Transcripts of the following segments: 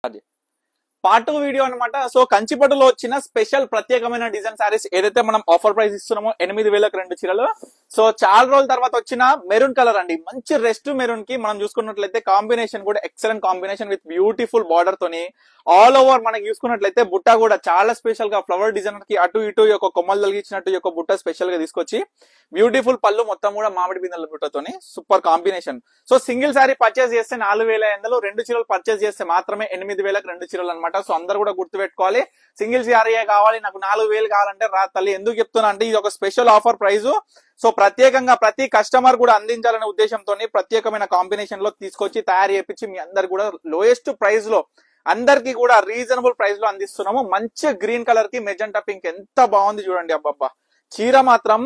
అది part 2 video అనమాట. So కంచిపట్టులో వచ్చిన స్పెషల్ ప్రత్యేకమైన డిజైన్ సారీస్ ఏదైతే మనం ఆఫర్ ప్రైస్ ఇస్తున్నామో 8,000కి 2 చీరలు. సో చాలా రోజుల తర్వాత వచ్చిన మెరూన్ కలర్ అండి, మంచి రెస్ట్ మెరూన్ కి మనం చూసుకున్నట్లయితే కాంబినేషన్ కూడా excellent combination with beautiful border తోని ఆల్ ఓవర్ మనకి చూసుకున్నట్లయితే బుట్ట కూడా చాలా స్పెషల్ గా ఫ్లవర్ డిజైనర్ కి అటు ఇటు యొక్క కొమ్మలు తగిలించినట్టు యొక్క బుట్ట స్పెషల్ గా తీసుకొచ్చి బ్యూటిఫుల్ పళ్ళు మొత్తం కూడా మామిడి బిందెల బుట్టతోని super combination. So single sari purchase చేస్తే 4,500, 2 చీరలు పర్చేస్ చేస్తే మాత్రమే 8,000కి 2 చీరలు అనమాట. సో అందరు కూడా గుర్తుపెట్టుకోవాలి, సింగిల్ సారీ కావాలి నాకు 4,000 కావాలంటే రా తల్లి. ఎందుకు చెప్తున్నా అంటే ఇది ఒక స్పెషల్ ఆఫర్ ప్రైస్. సో ప్రత్యేకంగా ప్రతి కస్టమర్ కూడా అందించాలనే ఉద్దేశంతో ప్రత్యేకమైన కాంబినేషన్ లో తీసుకొచ్చి తయారు చేయించి మీ అందరు కూడా లోయెస్ట్ ప్రైస్ లో అందరికి కూడా రీజనబుల్ ప్రైస్ లో అందిస్తున్నాము. మంచి గ్రీన్ కలర్ కి మెజెంటా పింక్ ఎంత బాగుంది చూడండి. అబ్బబ్బా చీర మాత్రం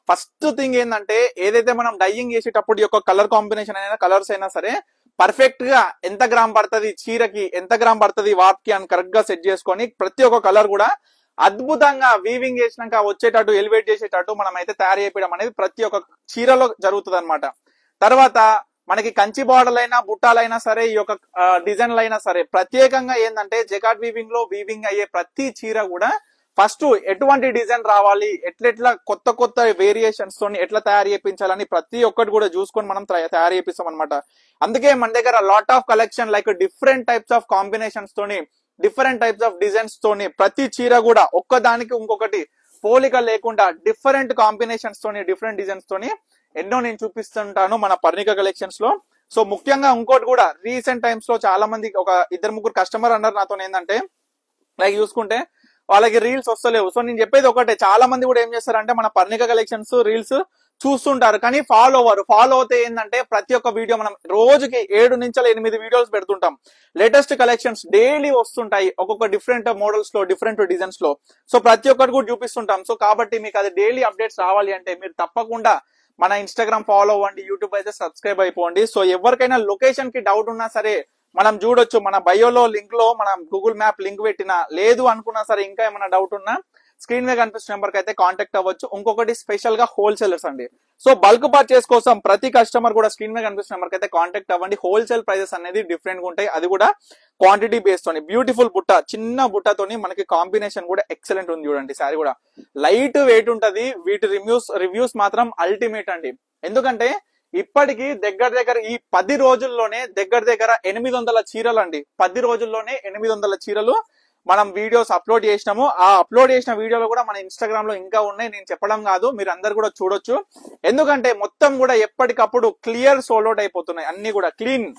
ఫస్ట్ థింగ్ ఏంటంటే ఏదైతే మనం డైయింగ్ చేసేటప్పుడు యొక్క కలర్ కాంబినేషన్ అయినా కలర్స్ అయినా సరే పర్ఫెక్ట్ గా ఎంత గ్రామ్ పడుతుంది చీరకి, ఎంత గ్రామ్ పడుతుంది వాట్కి అని కరెక్ట్ గా సెట్ చేసుకొని ప్రతి ఒక్క కలర్ కూడా అద్భుతంగా వీవింగ్ చేసినాక వచ్చేటట్టు ఎలివేట్ చేసేటట్టు మనం అయితే తయారు చేయడం అనేది ప్రతి ఒక్క చీరలో జరుగుతుంది అనమాట. తర్వాత మనకి కంచి బార్డర్ అయినా బుట్టాలైనా సరే ఈ యొక్క డిజైన్లు అయినా సరే ప్రత్యేకంగా ఏంటంటే జకాట్ వీవింగ్ లో వీవింగ్ అయ్యే ప్రతి చీర కూడా ఫస్ట్ ఎటువంటి డిజైన్ రావాలి, ఎట్లెట్లా కొత్త కొత్త వేరియేషన్స్ తోని ఎట్లా తయారు చేయించాలని ప్రతి ఒక్కటి కూడా చూసుకొని మనం తయారు చేపిస్తాం అనమాట. అందుకే మన దగ్గర lot of collection like different types of combinations తోని డిఫరెంట్ టైప్స్ ఆఫ్ డిజైన్స్ తోని ప్రతి చీర కూడా ఒక్కదానికి ఇంకొకటి పోలిక లేకుండా డిఫరెంట్ కాంబినేషన్స్ తోని డిఫరెంట్ డిజైన్స్ తోని ఎన్నో నేను చూపిస్తుంటాను మన పర్ణిక కలెక్షన్స్ లో. సో ముఖ్యంగా ఇంకోటి కూడా రీసెంట్ టైమ్స్ లో చాలా మంది ఒక 2-3 కస్టమర్ అన్నారు నాతో ఏంటంటే లైక్ చూసుకుంటే వాళ్ళకి రీల్స్ వస్తలేవు. సో నేను చెప్పేది ఒకటే, చాలా మంది కూడా ఏం చేస్తారంటే మన పర్ణిక కలెక్షన్స్ రీల్స్ చూస్తుంటారు కానీ ఫాలో అవుతే ఏంటంటే ప్రతి ఒక్క వీడియో మనం రోజుకి 7 నుంచి 8 వీడియోస్ పెడుతుంటాం. లేటెస్ట్ కలెక్షన్స్ డైలీ వస్తుంటాయి ఒక్కొక్క డిఫరెంట్ మోడల్స్ లో డిఫరెంట్ డిజైన్స్ లో. సో ప్రతి ఒక్కటి కూడా చూపిస్తుంటాం. సో కాబట్టి మీకు అది డైలీ అప్డేట్స్ రావాలి అంటే మీరు తప్పకుండా మన ఇన్స్టాగ్రామ్ ఫాలో అవ్వండి, యూట్యూబ్ అయితే సబ్స్క్రైబ్ అయిపోండి. సో ఎవరికైనా లొకేషన్ కి డౌట్ ఉన్నా సరే మనం చూడొచ్చు, మన బయోలో లింక్ లో మనం గూగుల్ మ్యాప్ లింక్ పెట్టినా, లేదు అనుకున్నా సరే ఇంకా ఏమైనా డౌట్ ఉన్నా స్క్రీన్ మీద కనిపిస్తున్న నెంబర్ కి అయితే కాంటాక్ట్ అవ్వచ్చు. ఇంకొకటి స్పెషల్ గా హోల్సేలర్స్ అండి. సో బల్క్ పర్చేస్ కోసం ప్రతి కస్టమర్ కూడా స్క్రీన్ మీద కనిపిస్తున్న నెంబర్ కి అయితే కాంటాక్ట్ అవ్వండి. హోల్సేల్ ప్రైజెస్ అనేది డిఫరెంట్ గా ఉంటాయి, అది కూడా క్వాంటిటీ బేస్ తోని. బ్యూటిఫుల్ బుట్ట, చిన్న బుట్టతోని మనకి కాంబినేషన్ కూడా ఎక్సలెంట్ ఉంది చూడండి. సారీ కూడా లైట్ వెయిట్ ఉంటది. వీటి రివ్యూస్ మాత్రం అల్టిమేట్ అండి. ఎందుకంటే ఇప్పటికి దగ్గర ఈ 10 రోజుల్లోనే దగ్గర 800 చీరలు అండి. 10 రోజుల్లోనే 800 చీరలు మనం వీడియోస్ అప్లోడ్ చేసినాము. ఆ అప్లోడ్ చేసిన వీడియోలు కూడా మన ఇన్స్టాగ్రామ్ లో ఇంకా ఉన్నాయి, నేను చెప్పడం కాదు, మీరు అందరు కూడా చూడొచ్చు. ఎందుకంటే మొత్తం కూడా ఎప్పటికప్పుడు క్లియర్ సోల్డ్ అవుట్ అయిపోతున్నాయి, అన్ని కూడా క్లీన్.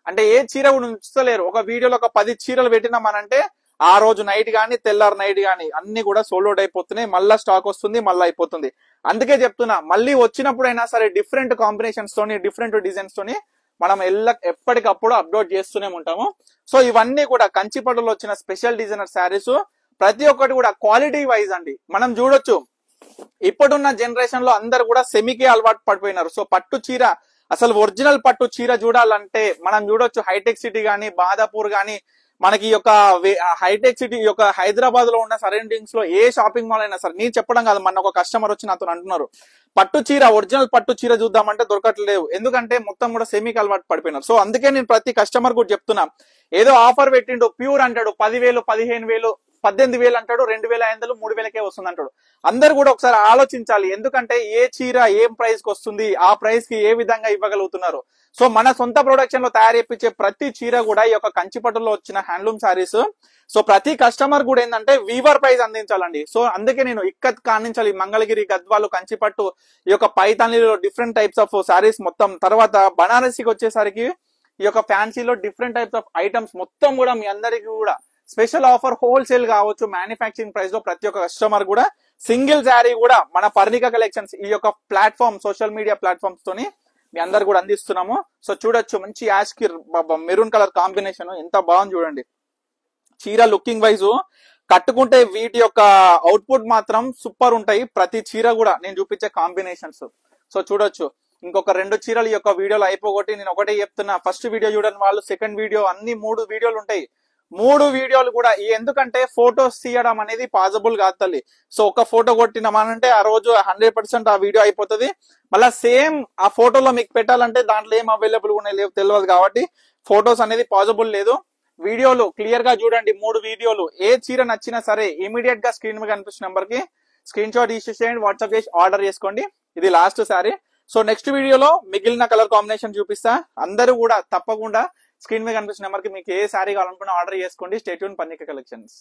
అంటే ఏ చీర కూడా ఉంచలేరు. ఒక వీడియోలో ఒక 10 చీరలు పెట్టినామనంటే ఆ రోజు నైట్ గానీ తెల్లారు నైట్ గానీ అన్ని కూడా సోల్డ్ అవుట్ అయిపోతున్నాయి. మళ్ళా స్టాక్ వస్తుంది, మళ్ళీ అయిపోతుంది. అందుకే చెప్తున్నా, మళ్ళీ వచ్చినప్పుడైనా సరే డిఫరెంట్ కాంబినేషన్స్ తోని డిఫరెంట్ డిజైన్స్ తోని మనం ఎప్పటికప్పుడు అప్లోడ్ చేస్తూనే ఉంటాము. సో ఇవన్నీ కూడా కంచిపట్టులో వచ్చిన స్పెషల్ డిజైనర్ శారీస్ ప్రతి ఒక్కటి కూడా క్వాలిటీ వైజ్ అండి. మనం చూడొచ్చు ఇప్పుడున్న జనరేషన్ లో అందరు కూడా సెమీకి అలవాటు పడిపోయినారు. సో పట్టు చీర, అసలు ఒరిజినల్ పట్టు చీర చూడాలంటే మనం చూడొచ్చు హైటెక్ సిటీ గానీ బాదాపూర్ గానీ మనకి యొక్క హైటెక్ సిటీ యొక్క హైదరాబాద్ లో ఉన్న సరౌండింగ్స్ లో ఏ షాపింగ్ మాల్ అయినా సరే, నేను చెప్పడం కాదు, మన ఒక కస్టమర్ వచ్చి నాతో అంటున్నారు పట్టు చీర ఒరిజినల్ పట్టు చీర చూద్దామంటే దొరకట్లేవు, ఎందుకంటే మొత్తం కూడా సెమీకి అలవాటు పడిపోయినారు. సో అందుకే నేను ప్రతి కస్టమర్ కూడా చెప్తున్నా, ఏదో ఆఫర్ పెట్టిండు ప్యూర్ అంటాడు 10,000 15,000 18,000 అంటాడు, 2,500 3,000కే వస్తుంది అంటాడు. అందరు కూడా ఒకసారి ఆలోచించాలి. ఎందుకంటే ఏ చీర ఏం ప్రైస్ కి వస్తుంది, ఆ ప్రైస్ కి ఏ విధంగా ఇవ్వగలుగుతున్నారు. సో మన సొంత ప్రొడక్షన్ లో తయారు చేయించే ప్రతి చీర కూడా ఈ యొక్క కంచిపట్టులో వచ్చిన హ్యాండ్లూమ్ శారీస్. సో ప్రతి కస్టమర్ కూడా ఏంటంటే వీవర్ ప్రైస్ అందించాలండి. సో అందుకే నేను ఇక్కత్ కానించాలి, మంగళగిరి, గద్వాలు, కంచిపట్టు, ఈ యొక్క పైతానీలో డిఫరెంట్ టైప్స్ ఆఫ్ శారీస్ మొత్తం. తర్వాత బనారసికి వచ్చేసరికి ఈ యొక్క ఫ్యాన్సీలో డిఫరెంట్ టైప్స్ ఆఫ్ ఐటమ్స్ మొత్తం కూడా మీ అందరికి కూడా స్పెషల్ ఆఫర్ హోల్సేల్ కావచ్చు మ్యానుఫ్యాక్చరింగ్ ప్రైస్ లో ప్రతి ఒక్క కస్టమర్ కూడా సింగిల్ శారీ కూడా మన పర్ణిక కలెక్షన్స్ ఈ యొక్క ప్లాట్ఫామ్ సోషల్ మీడియా ప్లాట్ఫామ్స్ తోని మీ అందరు కూడా అందిస్తున్నాము. సో చూడొచ్చు మంచి యాష్ కి మెరూన్ కలర్ కాంబినేషన్ ఎంత బాగుంది చూడండి. చీర లుకింగ్ వైజ్ కట్టుకుంటే వీటి యొక్క అవుట్పుట్ మాత్రం సూపర్ ఉంటాయి. ప్రతి చీర కూడా నేను చూపించే కాంబినేషన్స్. సో చూడొచ్చు ఇంకొక 2 చీరలు ఈ యొక్క వీడియోలో అయిపోగొట్టి నేను ఒకటే చెప్తున్నా, ఫస్ట్ వీడియో చూడని వాళ్ళు సెకండ్ వీడియో, అన్ని 3 వీడియోలు ఉంటాయి. 3 వీడియోలు కూడా ఎందుకంటే ఫోటోస్ తీయడం అనేది పాసిబుల్ కాదు తల్లి. సో ఒక ఫోటో కొట్టినామనంటే ఆ రోజు 100% ఆ వీడియో అయిపోతుంది. మళ్ళీ సేమ్ ఆ ఫోటోలో మీకు పెట్టాలంటే దాంట్లో ఏం అవైలబుల్ ఉన్నాయి లేవు తెలియదు, కాబట్టి ఫోటోస్ అనేది పాసిబుల్ లేదు. వీడియోలు క్లియర్ గా చూడండి, 3 వీడియోలు. ఏ చీర నచ్చినా సరే ఇమీడియట్ గా స్క్రీన్ మీద కనిపిస్తున్న నంబర్ కి స్క్రీన్ షాట్ చేసేయండి, వాట్సాప్ చేసి ఆర్డర్ చేసుకోండి. ఇది లాస్ట్ సారీ. సో నెక్స్ట్ వీడియోలో మిగిలిన కలర్ కాంబినేషన్ చూపిస్తా. అందరూ కూడా తప్పకుండా స్క్రీన్ మీద కనిపిస్తున్న నెంబర్ కి మీకు ఏ సారీ కావాలనుకున్నా ఆర్డర్ చేసుకోండి. Stay tune Parnika collections.